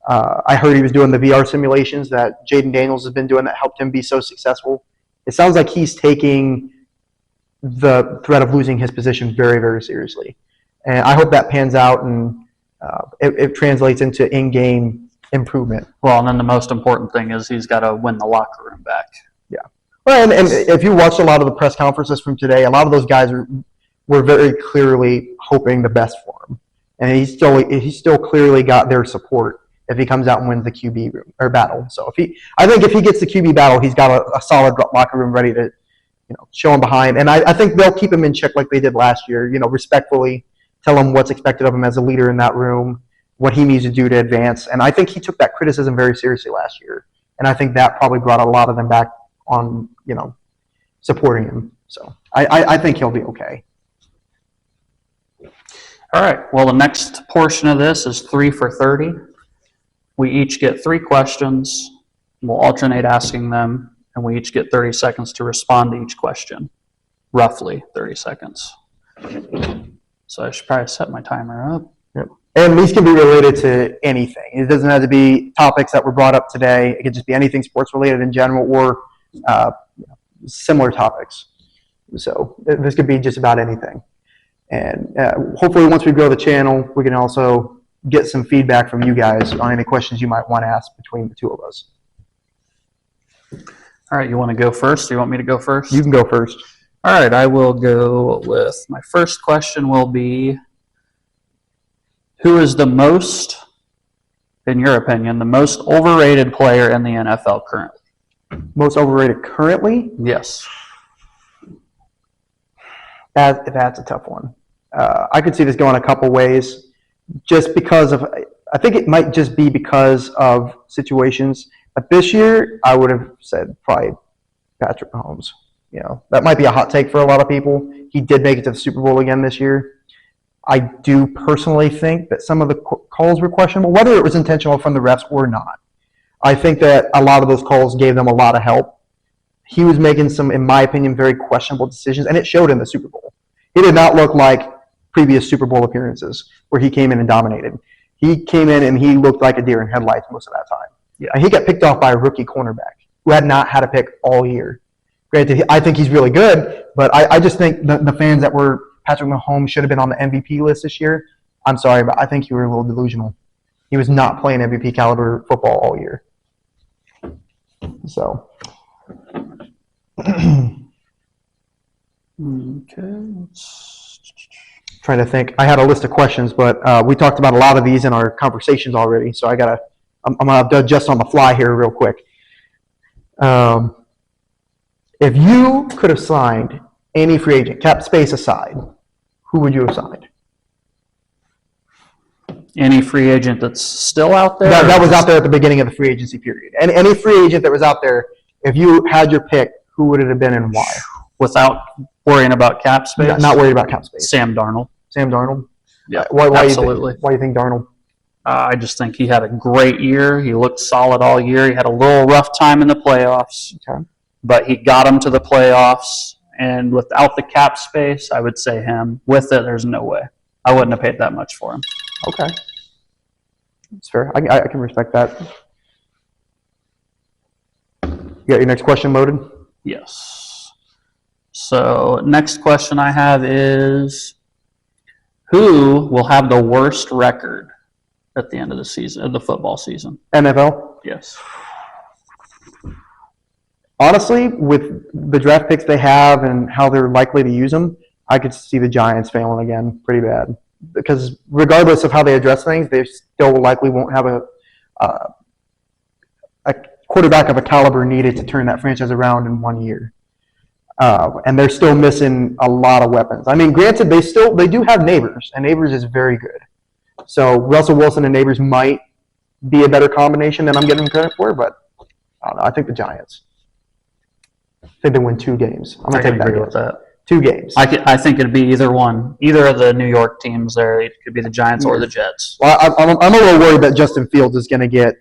Speaker 1: I heard he was doing the VR simulations that Jaden Daniels has been doing that helped him be so successful. It sounds like he's taking the threat of losing his position very, very seriously. And I hope that pans out and it translates into in-game improvement.
Speaker 2: Well, and then the most important thing is he's got to win the locker room back.
Speaker 1: Yeah. Well, and if you watched a lot of the press conferences from today, a lot of those guys were very clearly hoping the best for him. And he's still clearly got their support if he comes out and wins the QB room or battle. So I think if he gets the QB battle, he's got a solid locker room ready to show him behind. And I think they'll keep him in check like they did last year, respectfully tell him what's expected of him as a leader in that room, what he needs to do to advance. And I think he took that criticism very seriously last year. And I think that probably brought a lot of them back on, supporting him. So I think he'll be okay.
Speaker 2: All right. Well, the next portion of this is 3 for 30. We each get 3 questions. We'll alternate asking them, and we each get 30 seconds to respond to each question. Roughly 30 seconds. So I should probably set my timer up.
Speaker 1: Yep. And these can be related to anything. It doesn't have to be topics that were brought up today. It could just be anything sports related in general or similar topics. So this could be just about anything. And hopefully once we grow the channel, we can also get some feedback from you guys on any questions you might want to ask between the two of us.
Speaker 2: All right, you want to go first? Or you want me to go first?
Speaker 1: You can go first.
Speaker 2: All right, I will go with my first question will be, who is the most, in your opinion, the most overrated player in the NFL currently?
Speaker 1: Most overrated currently?
Speaker 2: Yes.
Speaker 1: That's a tough one. I could see this going a couple ways, just because of, I think it might just be because of situations. But this year, I would have said probably Patrick Mahomes. That might be a hot take for a lot of people. He did make it to the Super Bowl again this year. I do personally think that some of the calls were questionable, whether it was intentional from the refs or not. I think that a lot of those calls gave them a lot of help. He was making some, in my opinion, very questionable decisions, and it showed in the Super Bowl. He did not look like previous Super Bowl appearances where he came in and dominated. He came in and he looked like a deer in headlights most of that time.
Speaker 2: Yeah.
Speaker 1: And he got picked off by a rookie cornerback who had not had a pick all year. Granted, I think he's really good, but I just think the fans that were Patrick Mahomes should have been on the MVP list this year. I'm sorry, but I think you were a little delusional. He was not playing MVP caliber football all year. So.
Speaker 2: Okay.
Speaker 1: Trying to think. I had a list of questions, but we talked about a lot of these in our conversations already, so I'm going to adjust on the fly here real quick. If you could have signed any free agent, cap space aside, who would you have signed?
Speaker 2: Any free agent that's still out there?
Speaker 1: That was out there at the beginning of the free agency period. And any free agent that was out there, if you had your pick, who would it have been and why?
Speaker 2: Without worrying about cap space?
Speaker 1: Not worried about cap space.
Speaker 2: Sam Darnold.
Speaker 1: Sam Darnold?
Speaker 2: Yeah,
Speaker 1: why
Speaker 2: absolutely.
Speaker 1: Why do you think Darnold?
Speaker 2: I just think he had a great year. He looked solid all year. He had a little rough time in the playoffs.
Speaker 1: Okay.
Speaker 2: But he got him to the playoffs. And without the cap space, I would say him. With it, there's no way. I wouldn't have paid that much for him.
Speaker 1: Okay. That's fair. I can respect that. You got your next question loaded?
Speaker 2: Yes. So next question I have is, who will have the worst record at the end of the season, of the football season?
Speaker 1: NFL?
Speaker 2: Yes.
Speaker 1: Honestly, with the draft picks they have and how they're likely to use them, I could see the Giants failing again pretty bad. Because regardless of how they address things, they still likely won't have a quarterback of a caliber needed to turn that franchise around in 1 year. And they're still missing a lot of weapons. I mean, granted, they do have Neighbors, and Neighbors is very good. So Russell Wilson and Neighbors might be a better combination than I'm giving them credit for, but I don't know. I think the Giants. I think they win 2 games. I'm going to take that.
Speaker 2: Agree with that.
Speaker 1: 2 games.
Speaker 2: I think it'd be either one. Either of the New York teams there. It could be the Giants or the Jets.
Speaker 1: Well, I'm a little worried that Justin Fields is going to get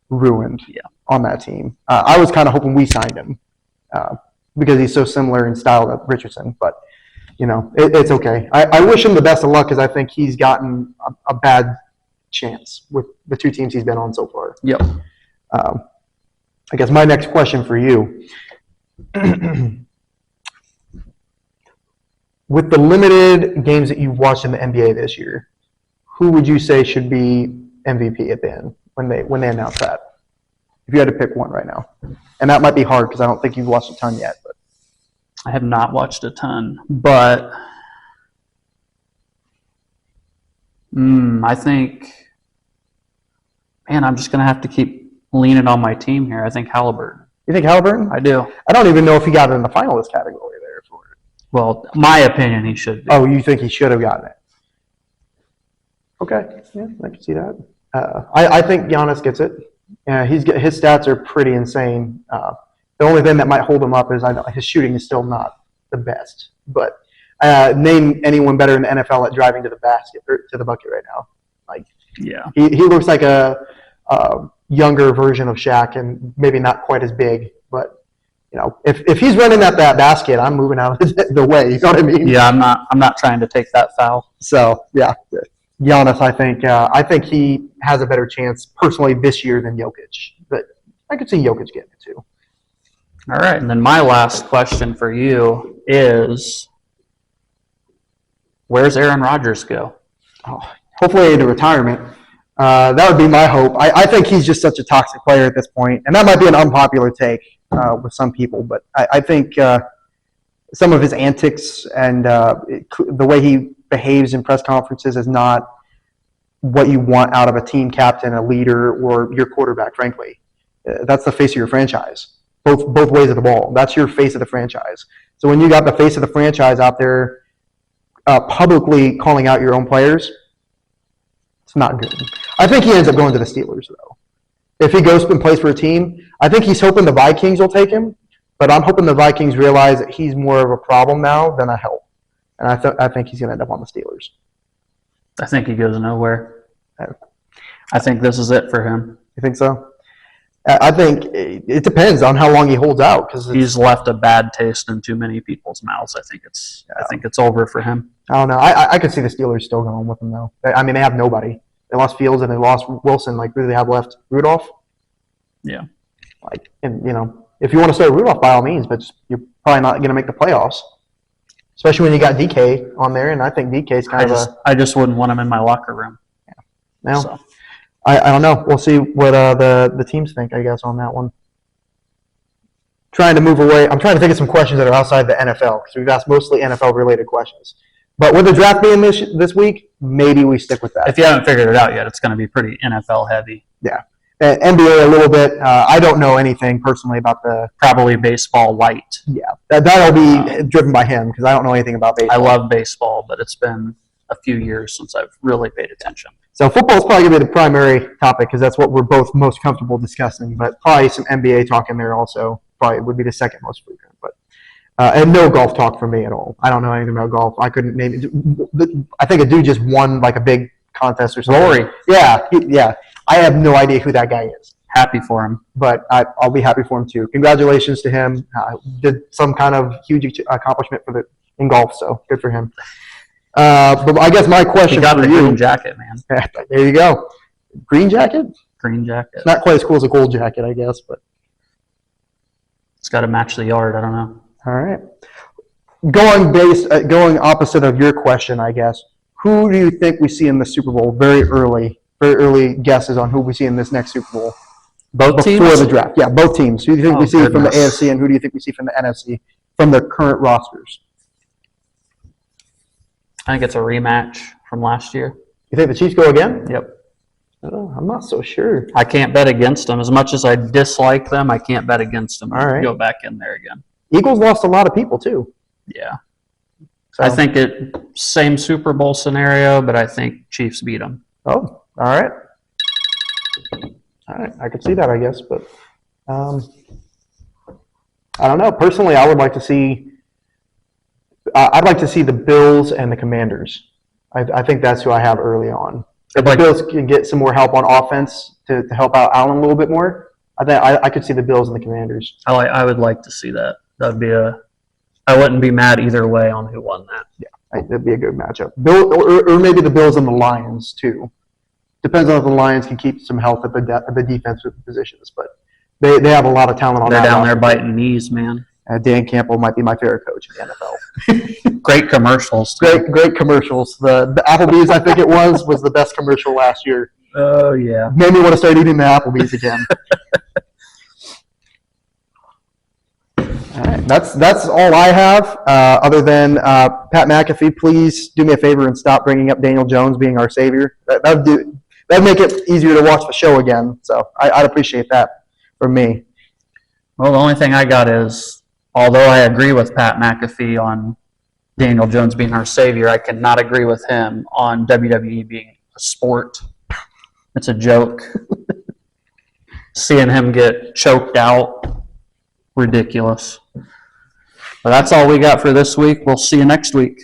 Speaker 1: ruined on that team. I was kind of hoping we signed him because he's so similar in style to Richardson. But, it's okay. I wish him the best of luck because I think he's gotten a bad chance with the 2 teams he's been on so far.
Speaker 2: Yep.
Speaker 1: I guess my next question for you. With the limited games that you've watched in the NBA this year, who would you say should be MVP at the end when they announce that? If you had to pick one right now. And that might be hard because I don't think you've watched a ton yet. But
Speaker 2: I have not watched a ton, but I think, I'm just going to have to keep leaning on my team here. I think Halliburton.
Speaker 1: You think Halliburton?
Speaker 2: I do.
Speaker 1: I don't even know if he got in the finalist category there for it.
Speaker 2: Well, my opinion, he should be.
Speaker 1: Oh, you think he should have gotten it? Okay, yeah, I can see that. I think Giannis gets it. His stats are pretty insane. The only thing that might hold him up is I know his shooting is still not the best. But name anyone better in the NFL at driving to the basket or to the bucket right now. He looks like a younger version of Shaq and maybe not quite as big, but if he's running at that basket, I'm moving out of the way. You know what I mean?
Speaker 2: Yeah, I'm not trying to take that foul.
Speaker 1: So yeah, Giannis, I think he has a better chance personally this year than Jokic, but I could see Jokic getting it too.
Speaker 2: All right, and then my last question for you is, where's Aaron Rodgers go?
Speaker 1: Oh, hopefully into retirement. That would be my hope. I think he's just such a toxic player at this point, and that might be an unpopular take with some people, but I think some of his antics and the way he behaves in press conferences is not what you want out of a team captain, a leader, or your quarterback, frankly. That's the face of your franchise, both ways of the ball. That's your face of the franchise. So when you got the face of the franchise out there publicly calling out your own players, it's not good. I think he ends up going to the Steelers, though. If he goes and plays for a team, I think he's hoping the Vikings will take him, but I'm hoping the Vikings realize that he's more of a problem now than a help. And I think he's going to end up on the Steelers.
Speaker 2: I think he goes nowhere. I think this is it for him.
Speaker 1: You think so? I think it depends on how long he holds out, because
Speaker 2: He's left a bad taste in too many people's mouths. I think it's over for him.
Speaker 1: I don't know. I could see the Steelers still going with him, though. I mean, they have nobody. They lost Fields and they lost Wilson. Like, who do they have left? Rudolph?
Speaker 2: Yeah.
Speaker 1: Like, and if you want to start Rudolph, by all means, but you're probably not going to make the playoffs, especially when you got DK on there, and I think DK's
Speaker 2: I just wouldn't want him in my locker room.
Speaker 1: Yeah. Now,
Speaker 2: So.
Speaker 1: I don't know. We'll see what the teams think, I guess, on that one. Trying to move away. I'm trying to think of some questions that are outside the NFL, because we've asked mostly NFL-related questions. But with the draft being this week, maybe we stick with that.
Speaker 2: If you haven't figured it out yet, it's going to be pretty NFL heavy.
Speaker 1: Yeah. NBA a little bit. I don't know anything personally about the...
Speaker 2: Probably baseball light.
Speaker 1: Yeah. That'll be driven by him, because I don't know anything about baseball.
Speaker 2: I love baseball, but it's been a few years since I've really paid attention.
Speaker 1: So football is probably going to be the primary topic, because that's what we're both most comfortable discussing. But probably some NBA talk in there also probably would be the second most frequent. But and no golf talk for me at all. I don't know anything about golf. I couldn't name it. I think a dude just won like a big contest or something.
Speaker 2: Rory.
Speaker 1: Yeah. I have no idea who that guy is.
Speaker 2: Happy for him.
Speaker 1: But I'll be happy for him too. Congratulations to him. Did some kind of huge accomplishment in golf, so good for him. But I guess my question
Speaker 2: He got
Speaker 1: for
Speaker 2: the
Speaker 1: you.
Speaker 2: green jacket, man.
Speaker 1: There you go. Green jacket?
Speaker 2: Green jacket.
Speaker 1: It's not quite as cool as a gold jacket, I guess, but
Speaker 2: It's got to match the yard. I don't know.
Speaker 1: all right. Going opposite of your question, I guess. Who do you think we see in the Super Bowl? Very early guesses on who we see in this next Super Bowl.
Speaker 2: Both teams?
Speaker 1: Before the draft. Yeah, both teams. Who do you think we see from the
Speaker 2: goodness.
Speaker 1: AFC, and who do you think we see from the NFC from the current rosters?
Speaker 2: I think it's a rematch from last year.
Speaker 1: You think the Chiefs go again?
Speaker 2: Yep.
Speaker 1: Oh, I'm not so sure.
Speaker 2: I can't bet against them. As much as I dislike them, I can't bet against them.
Speaker 1: All right.
Speaker 2: Go back in there again.
Speaker 1: Eagles lost a lot of people too.
Speaker 2: Yeah.
Speaker 1: So,
Speaker 2: I think same Super Bowl scenario, but I think Chiefs beat them.
Speaker 1: Oh, all right. All right, I could see that, I guess, but I don't know. Personally, I would like to see. I'd like to see the Bills and the Commanders. I think that's who I have early on. If the Bills can get some more help on offense to help out Allen a little bit more, I could see the Bills and the Commanders.
Speaker 2: I would like to see that. That'd be I wouldn't be mad either way on who won that.
Speaker 1: Yeah, that'd be a good matchup. Or maybe the Bills and the Lions too. Depends on if the Lions can keep some health at the defensive positions, but they have a lot of talent on that.
Speaker 2: They're down there biting knees, man.
Speaker 1: Dan Campbell might be my favorite coach in the NFL.
Speaker 2: Great commercials. Too.
Speaker 1: Great commercials. The Applebee's, I think it was the best commercial last year.
Speaker 2: Oh, yeah.
Speaker 1: Made me want to start eating the Applebee's again. All right, that's all I have. Other than Pat McAfee, please do me a favor and stop bringing up Daniel Jones being our savior. That'd make it easier to watch the show again. So I'd appreciate that from me.
Speaker 2: Well, the only thing I got is, although I agree with Pat McAfee on Daniel Jones being our savior, I cannot agree with him on WWE being a sport. It's a joke. Seeing him get choked out, ridiculous. But that's all we got for this week. We'll see you next week.